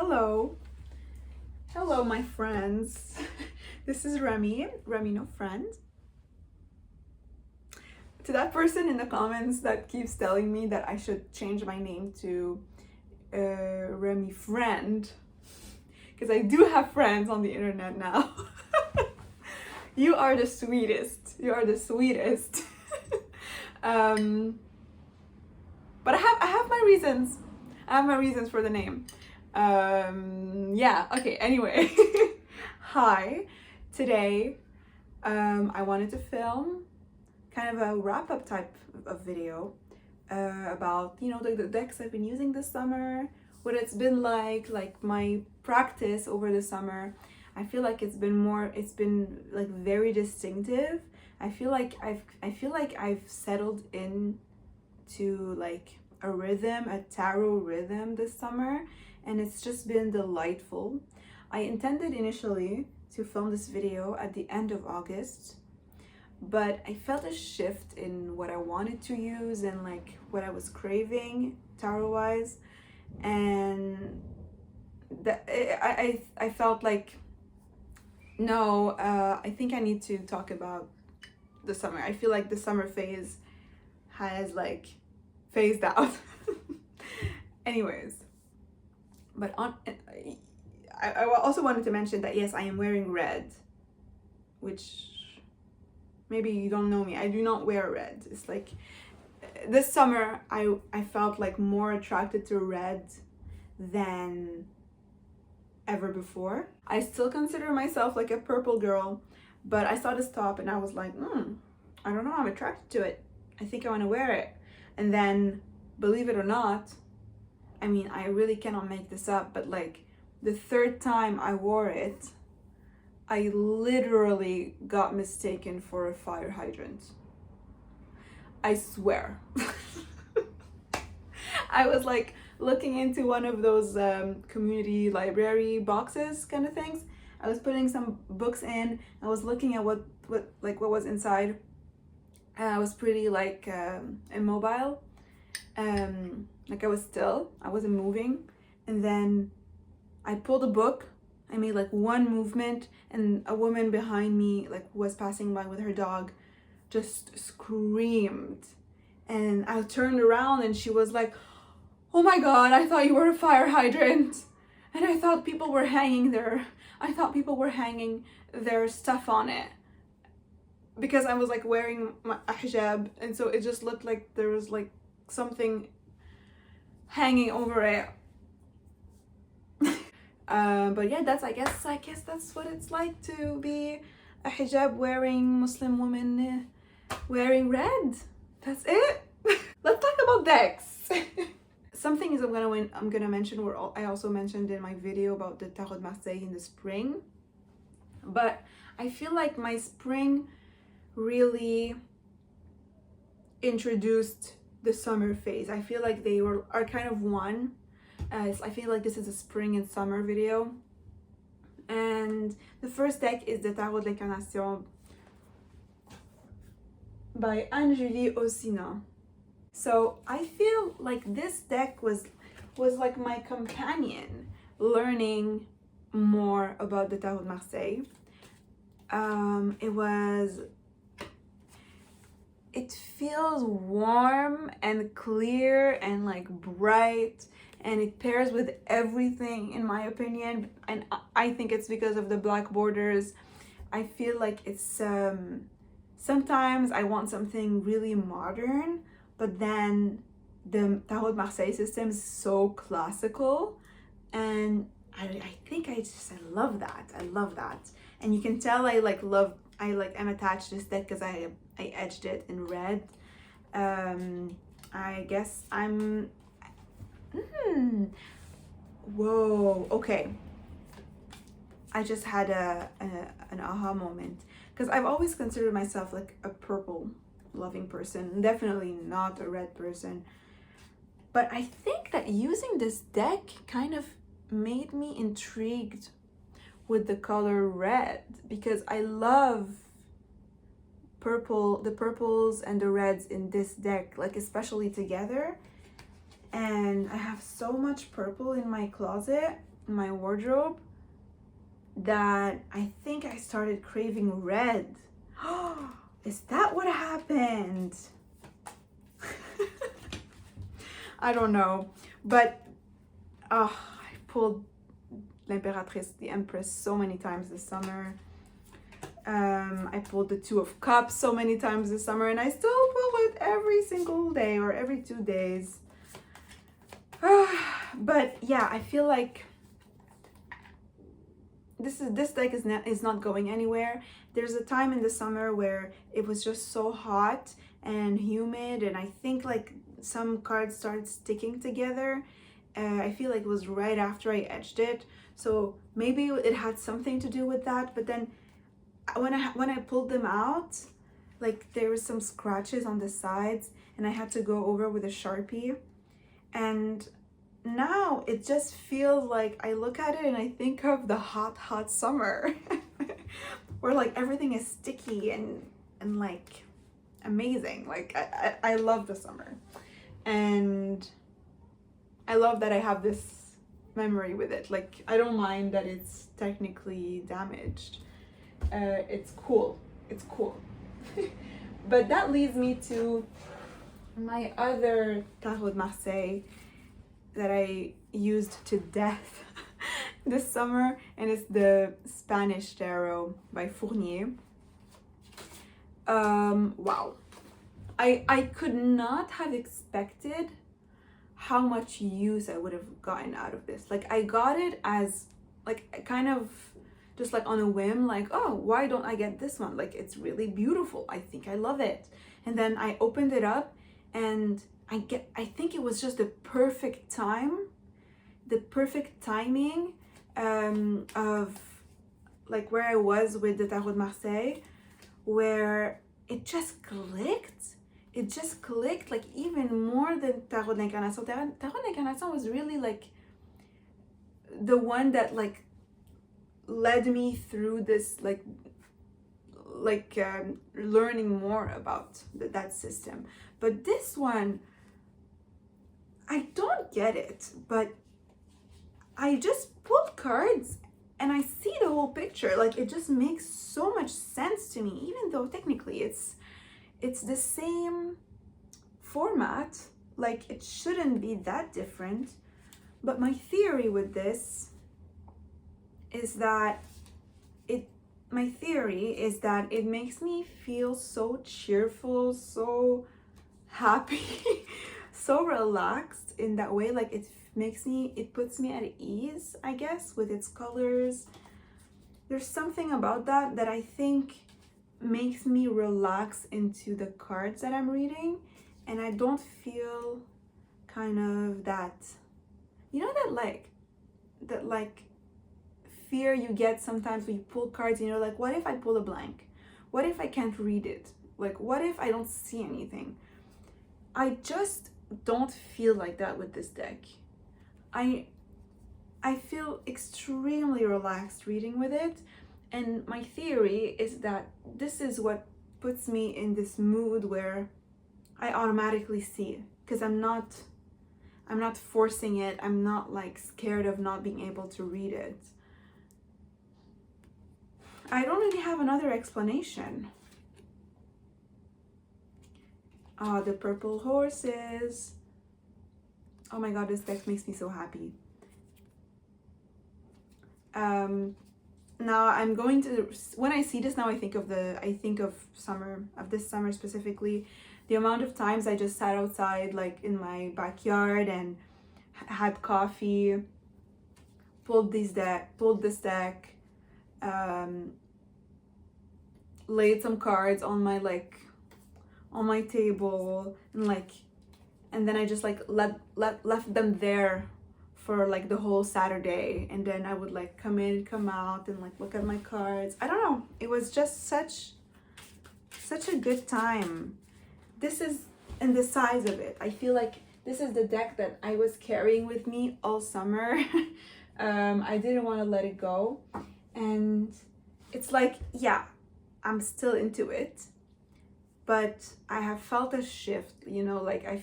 Hello. Hello, my friends. This is Rémi, no friend. To that person in the comments that keeps telling me that I should change my name to Rémi friend, because I do have friends on the internet now. You are the sweetest. You are the sweetest. But I have my reasons. I have my reasons for the name. Yeah, okay, anyway. Hi. Today, I wanted to film kind of a wrap-up type of video about, you know, the decks I've been using this summer, what it's been like my practice over the summer. I feel like it's been like very distinctive. I feel like I've settled in to like a rhythm, a tarot rhythm this summer, and it's just been delightful. I intended initially to film this video at the end of August, but I felt a shift in what I wanted to use and like what I was craving tarot wise, and that I felt like no, I think I need to talk about the summer. I feel like the summer phase has like phased out. Anyways, but I also wanted to mention that yes, I am wearing red, which maybe you don't know me. I do not wear red. It's like this summer I felt like more attracted to red than ever before. I still consider myself like a purple girl, but I saw this top and I was like, I don't know, I'm attracted to it. I think I want to wear it. And then, believe it or not, I mean, I really cannot make this up, but like the third time I wore it, I literally got mistaken for a fire hydrant. I swear. I was like looking into one of those community library boxes kind of things. I was putting some books in. I was looking at what was inside. I was pretty like immobile. Like I was still. I wasn't moving. And then I pulled a book. I made like one movement, and a woman behind me, like who was passing by with her dog, just screamed. And I turned around and she was like, "Oh my God, I thought you were a fire hydrant." And I thought people were hanging their stuff on it. Because I was like wearing my hijab, and so it just looked like there was like something hanging over it. But yeah, I guess that's what it's like to be a hijab wearing Muslim woman wearing red. That's it. Let's talk about decks. Some things I'm gonna mention I also mentioned in my video about the Tarot de Marseille in the spring. But I feel like my spring really introduced the summer phase. I feel like they are kind of one. I feel like this is a spring and summer video. And the first deck is the Tarot de l'Incarnation by Anne-Julie Ausina. So I feel like this deck was like my companion learning more about the Tarot de Marseille. It feels warm and clear and like bright, and it pairs with everything in my opinion, and I think it's because of the black borders. I feel like it's sometimes I want something really modern, but then the Tarot de Marseille system is so classical, and I think I love that. I love that. And you can tell I'm attached to this deck because I edged it in red. I guess I'm whoa, okay. I just had an aha moment, because I've always considered myself like a purple loving person, definitely not a red person. But I think that using this deck kind of made me intrigued with the color red, because I love the purples and the reds in this deck, like especially together. And I have so much purple in my closet, my wardrobe that I think I started craving red. Is that what happened? I don't know, but I pulled l'Impératrice, the Empress, so many times this summer. I pulled the Two of Cups so many times this summer, and I still pull it every single day or every 2 days. But yeah, I feel like this deck is not going anywhere. There's a time in the summer where it was just so hot and humid, and I think like some cards started sticking together. I feel like it was right after I etched it, so maybe it had something to do with that. But then when I pulled them out, like there were some scratches on the sides, and I had to go over with a Sharpie. And now it just feels like I look at it and I think of the hot summer where like everything is sticky and like amazing. Like I love the summer, and I love that I have this memory with it. Like I don't mind that it's technically damaged. It's cool. But that leads me to my other Tarot de Marseille that I used to death this summer, and it's the Spanish Tarot by Fournier. Wow. I could not have expected how much use I would have gotten out of this. Like I got it as like kind of just like on a whim, like, oh, why don't I get this one? Like it's really beautiful. I think I love it. And then I opened it up, and I think it was just the perfect time, the perfect timing of like where I was with the Tarot de Marseille, where it just clicked. It just clicked, like even more than Tarot d'Incarnation. Tarot d'Incarnation was really like the one that like led me through this learning more about that system. But this one, I don't get it, but I just pulled cards and I see the whole picture. Like it just makes so much sense to me, even though technically it's the same format. Like it shouldn't be that different. But my theory with this is that it makes me feel so cheerful, so happy, so relaxed in that way. Like it puts me at ease, I guess, with its colors. There's something about that I think makes me relax into the cards that I'm reading, and I don't feel kind of that, you know, that fear you get sometimes when you pull cards and you're like, what if I pull a blank? What if I can't read it? Like, what if I don't see anything? I just don't feel like that with this deck. I feel extremely relaxed reading with it, and my theory is that this is what puts me in this mood where I automatically see it, because I'm not forcing it. I'm not like scared of not being able to read it. I don't really have another explanation. The purple horses. Oh my god, this deck makes me so happy. Now I'm going to, when I see this now, I think of this summer specifically, the amount of times I just sat outside, like in my backyard, and had coffee, pulled this deck, laid some cards on my table, and then I just like left them there for like the whole Saturday, and then I would like come in, come out, and like look at my cards. I don't know, it was just such a good time. This is, and the size of it, I feel like this is the deck that I was carrying with me all summer. I didn't want to let it go, and it's like, yeah, I'm still into it, but I have felt a shift, you know, like I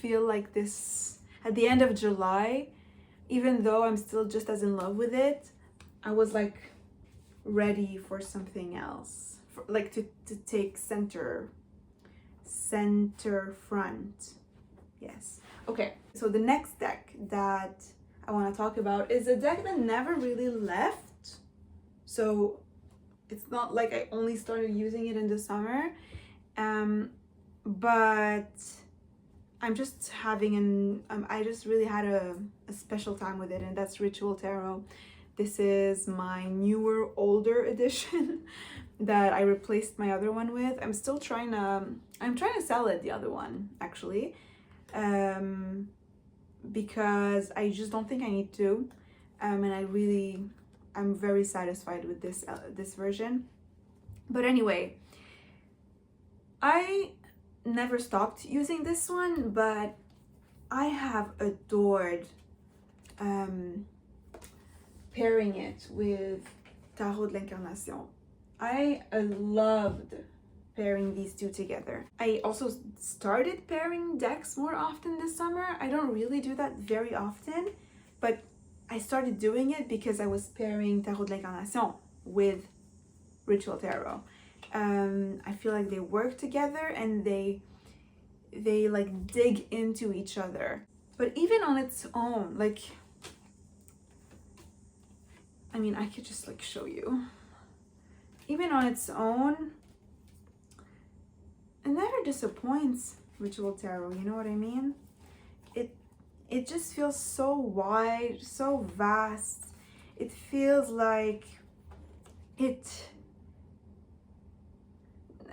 feel like this at the end of July, even though I'm still just as in love with it, I was like ready for something else, for, like to take center front. Yes. Okay, so the next deck that I want to talk about is a deck that never really left. So it's not like I only started using it in the summer, but I'm just having I just really had a special time with it, and that's Ritual Tarot. This is my newer, older edition that I replaced my other one with. I'm trying to sell it, the other one, actually, because I just don't think I need to, and I'm very satisfied with this version. But anyway, I never stopped using this one, but I have adored pairing it with Tarot de l'Incarnation. I loved pairing these two together. I also started pairing decks more often this summer. I don't really do that very often, but I started doing it because I was pairing Tarot de l'Incarnation with Ritual Tarot. I feel like they work together and they like dig into each other. But even on its own, like, I mean, I could just like show you. Even on its own, it never disappoints, Ritual Tarot, you know what I mean? It just feels so wide, so vast. It feels like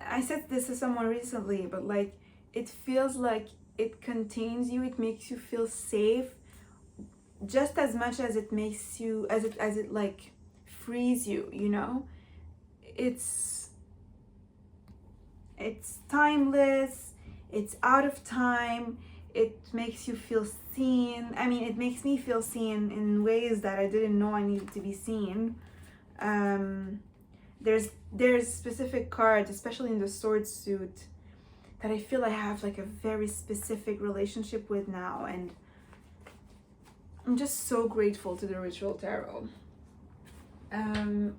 I said this to someone recently, but like, it feels like it contains you, it makes you feel safe, just as much as it makes you, as it like frees you, you know? It's timeless, it's out of time, it makes you feel seen. I mean, it makes me feel seen in ways that I didn't know I needed to be seen. There's specific cards, especially in the sword suit, that I feel I have like a very specific relationship with now, and I'm just so grateful to the Ritual Tarot. And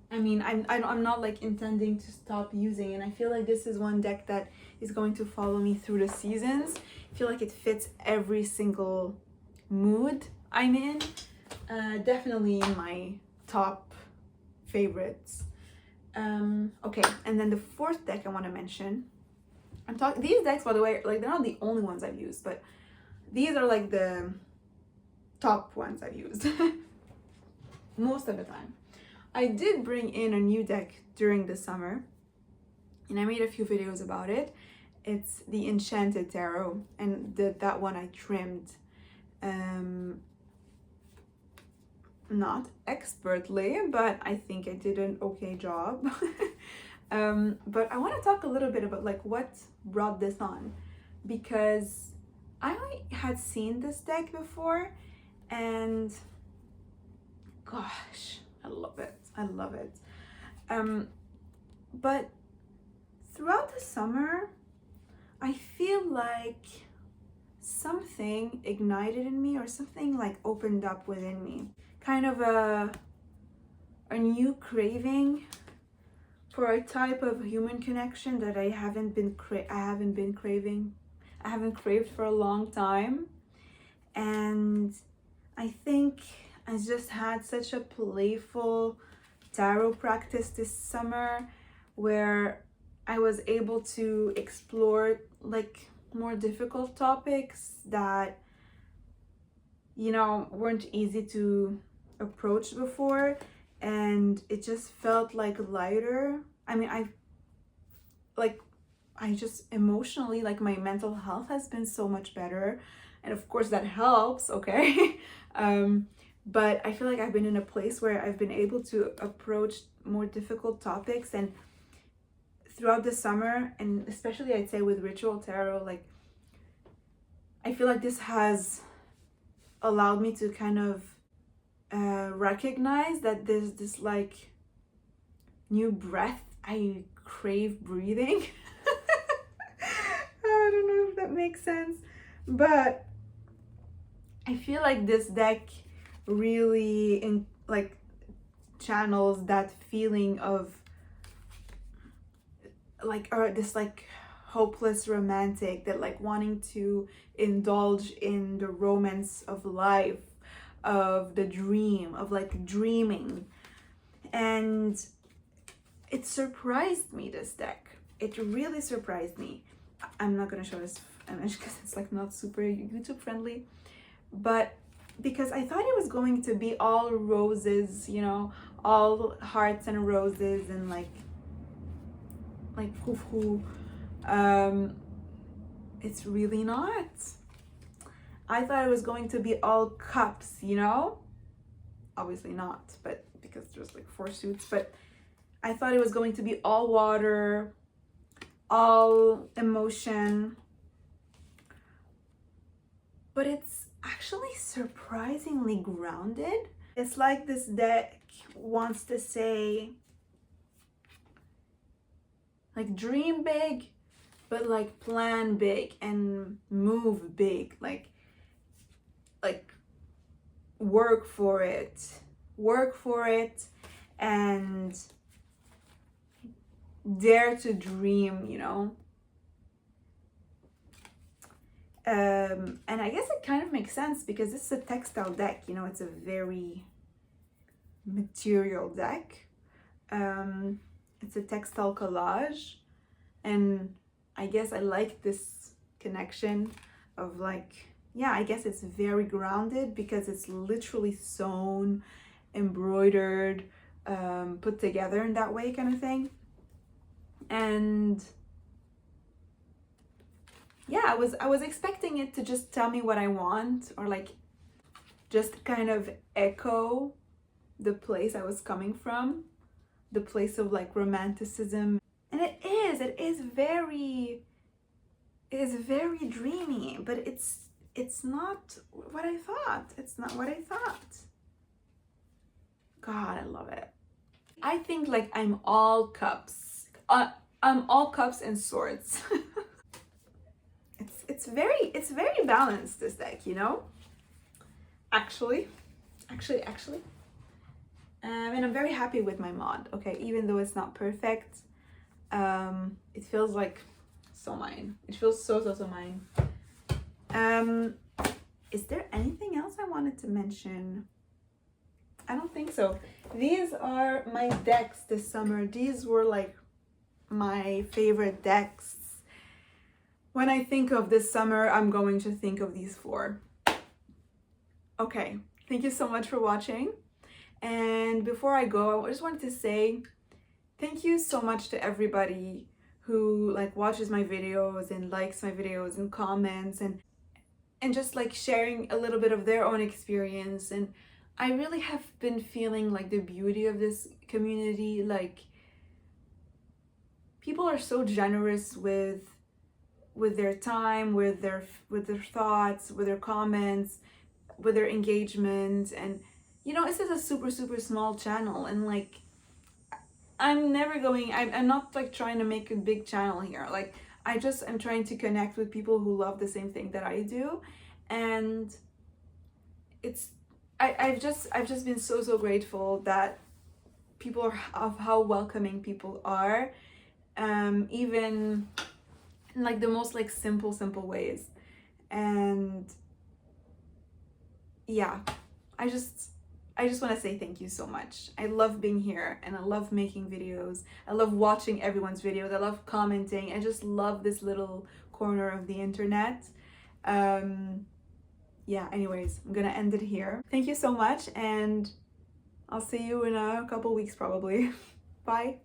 I mean, I'm not like intending to stop using, and I feel like this is one deck that is going to follow me through the seasons. I feel like it fits every single mood I'm in. Definitely my top favorites. Okay, and then the fourth deck I want to mention. These decks, by the way, like, they're not the only ones I've used, but these are like the top ones I've used most of the time. I did bring in a new deck during the summer, and I made a few videos about it. It's the Enchanted Tarot, and that one I trimmed. Not expertly, but I think I did an okay job. But I want to talk a little bit about like what brought this on, because I had seen this deck before, and gosh, I love it. But throughout the summer, I feel like something ignited in me, or something like opened up within me. Kind of a new craving for a type of human connection that I haven't craved for a long time. And I think I just had such a playful tarot practice this summer, where I was able to explore like more difficult topics that, you know, weren't easy to approach before, and it just felt like lighter. I mean, I just emotionally, like, my mental health has been so much better, and of course that helps, okay? But I feel like I've been in a place where I've been able to approach more difficult topics, and throughout the summer, and especially I'd say with Ritual Tarot, like, I feel like this has allowed me to kind of recognize that there's this like new breath I crave breathing. I don't know if that makes sense, but I feel like this deck really channels that feeling of this hopeless romantic, that like wanting to indulge in the romance of life, of the dream, of like dreaming. And it surprised me, this deck. It really surprised me. I'm not gonna show this image because it's like not super YouTube friendly, but because I thought it was going to be all roses, you know, all hearts and roses and like frou-frou. It's really not. I thought it was going to be all cups, you know? Obviously not, but because there's like 4 suits, but I thought it was going to be all water, all emotion. But it's actually surprisingly grounded. It's like this deck wants to say, like, dream big, but like plan big and move big, like work for it and dare to dream, you know. And I guess it kind of makes sense because this is a textile deck, you know, it's a very material deck. It's a textile collage, and I guess I like this connection of like, yeah, I guess it's very grounded because it's literally sewn, embroidered, put together in that way kind of thing. And yeah, I was expecting it to just tell me what I want, or like just kind of echo the place I was coming from, the place of like romanticism. And it is very dreamy, but it's not what I thought. It's not what I thought. God, I love it. I think like I'm all cups. I'm all cups and swords. It's very balanced, this deck, you know. Actually, and I'm very happy with my mod. Okay, even though it's not perfect, it feels like so mine. It feels so mine. Is there anything else I wanted to mention? I don't think so. These are my decks this summer. These were like my favorite decks. When I think of this summer, I'm going to think of these 4. Okay, thank you so much for watching. And before I go, I just wanted to say thank you so much to everybody who like watches my videos and likes my videos and comments and just like sharing a little bit of their own experience. And I really have been feeling like the beauty of this community. Like, people are so generous with their time, with their thoughts, with their comments, with their engagement. And you know, this is a super small channel, and like I'm not like trying to make a big channel here. Like, I'm trying to connect with people who love the same thing that I do. And I've just been so grateful that people are, of how welcoming people are, even in like the most like simple ways. And yeah, I just want to say thank you so much. I love being here, and I love making videos. I love watching everyone's videos. I love commenting. I just love this little corner of the internet. Yeah, anyways, I'm gonna end it here. Thank you so much, and I'll see you in a couple weeks probably. Bye.